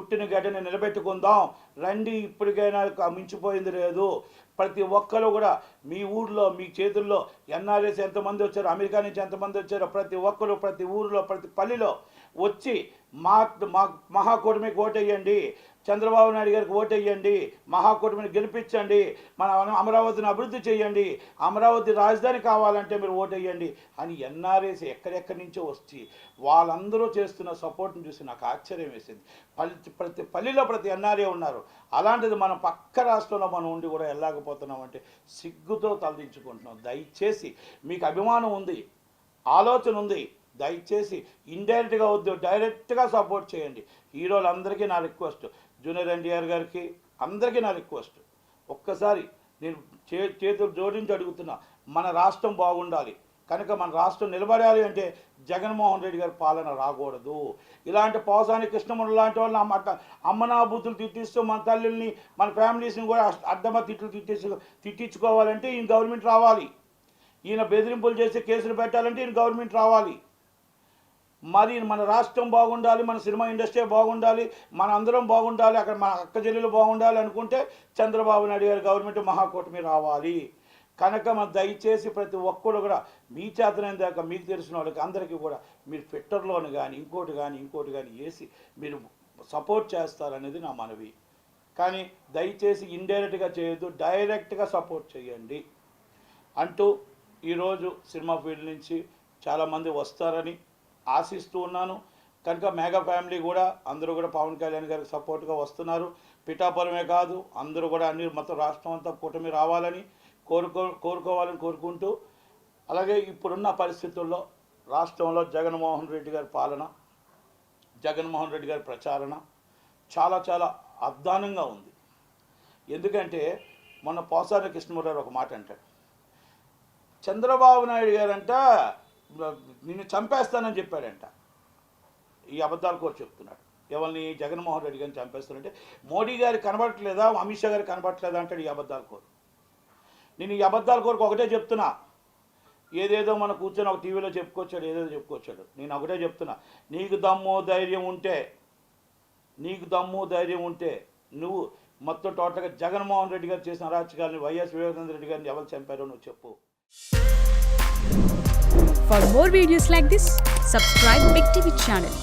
పుట్టిన గడ్డని నిలబెట్టుకుందాం రండి. ఇప్పటికైనా మించిపోయింది లేదు. ప్రతి ఒక్కరు కూడా మీ ఊర్లో మీ చేతుల్లో ఎన్ఆర్ఎస్ ఎంతమంది వచ్చారో, అమెరికా నుంచి ఎంతమంది వచ్చారో ప్రతి ఒక్కరు ప్రతి ఊరిలో ప్రతి పల్లెలో వచ్చి మా మహాకూటమికి ఓటేయండి, చంద్రబాబు నాయుడు గారికి ఓటేయండి, మహాకూటమిని గెలిపించండి, మన అమరావతిని అభివృద్ధి చేయండి, అమరావతి రాజధాని కావాలంటే మీరు ఓటేయండి అని ఎన్ఆర్ఎస్ ఎక్కడెక్కడి నుంచో వచ్చి వాళ్ళందరూ చేస్తున్న సపోర్ట్ని చూసి నాకు ఆశ్చర్యం వేసింది. ప్రతి పల్లెలో ప్రతి ఎన్ఆర్ఏ ఉన్నారు. అలాంటిది మనం పక్క రాష్ట్రంలో మనం ఉండి కూడా వెళ్ళకపోతున్నామంటే సిగ్గుతో తలదించుకుంటున్నాం. దయచేసి మీకు అభిమానం ఉంది, ఆలోచన ఉంది, దయచేసి ఇండైరెక్ట్గా వద్దు, డైరెక్ట్గా సపోర్ట్ చేయండి. హీరోలందరికీ నా రిక్వెస్ట్, జూనియర్ ఎన్టీఆర్ గారికి అందరికీ నా రిక్వెస్ట్, ఒక్కసారి నేను చేతులు జోడించి అడుగుతున్నా, మన రాష్ట్రం బాగుండాలి కనుక మన రాష్ట్రం నిలబడాలి అంటే జగన్మోహన్ రెడ్డి గారి పాలన రాకూడదు. ఇలాంటి పోసాని కృష్ణములు లాంటి వాళ్ళని అమ్మనా బుద్ధులు తిట్టిస్తూ మన తల్లిని మన ఫ్యామిలీస్ని కూడా అడ్డమ తిట్టించుకోవాలంటే ఈయన గవర్నమెంట్ రావాలి. ఈయన బెదిరింపులు చేసి కేసులు పెట్టాలంటే ఈయన గవర్నమెంట్ రావాలి. మరి మన రాష్ట్రం బాగుండాలి, మన సినిమా ఇండస్ట్రీ బాగుండాలి, మన అందరం బాగుండాలి, అక్కడ మన అక్క చెల్లెలు బాగుండాలి అనుకుంటే చంద్రబాబు నాయుడు గారి గవర్నమెంట్ మహాకూటమి రావాలి. కనుక మన దయచేసి ప్రతి ఒక్కరు కూడా మీ చేతనైన దాకా మీకు తెలిసిన వాళ్ళకి అందరికీ కూడా మీరు ట్విట్టర్లోని కానీ ఇంకోటి కానీ వేసి మీరు సపోర్ట్ చేస్తారనేది నా మనవి. కానీ దయచేసి ఇండైరెక్ట్గా చేయొద్దు, డైరెక్ట్గా సపోర్ట్ చేయండి అంటూ ఈరోజు సినిమా ఫీల్డ్ నుంచి చాలామంది వస్తారని ఆశిస్తూ ఉన్నాను. కనుక మెగా ఫ్యామిలీ కూడా అందరూ కూడా పవన్ కళ్యాణ్ గారికి సపోర్ట్గా వస్తున్నారు. పిఠాపురమే కాదు అందరూ కూడా అన్ని మొత్తం రాష్ట్రం అంతా కూటమి రావాలని కోరుకోవాలని కోరుకుంటూ, అలాగే ఇప్పుడున్న పరిస్థితుల్లో రాష్ట్రంలో జగన్మోహన్ రెడ్డి గారి పాలన, జగన్మోహన్ రెడ్డి గారి ప్రచారణ చాలా చాలా అద్దానంగా ఉంది. ఎందుకంటే మొన్న పోసాని కృష్ణమూర్తి ఒక మాట అంటాడు, చంద్రబాబు నాయుడు గారంట నిన్ను చంపేస్తానని చెప్పాడంట. ఈ అబద్ధాలు కూడా చెప్తున్నాడు. ఎవరిని? జగన్మోహన్ రెడ్డి గారిని చంపేస్తానంటే మోడీ గారికి కనబడట్లేదా, అమిత్ షా గారికి కనబడట్లేదా అంటాడు ఈ అబద్ధాల కోరు. నేను ఈ అబద్ధాల కోరుకు ఒకటే చెప్తున్నా, ఏదేదో మన కూర్చొని ఒక టీవీలో చెప్పుకొచ్చాడు, ఏదేదో చెప్పుకొచ్చాడు. నేను ఒకటే చెప్తున్నా, నీకు దమ్ము ధైర్యం ఉంటే నువ్వు మొత్తం టోటల్గా జగన్మోహన్ రెడ్డి గారు చేసిన అరాచకాలని, వైఎస్ వివేకానంద రెడ్డి గారిని ఎవరు చంపారో నువ్వు చెప్పు. For more videos like this, subscribe Big TV channel.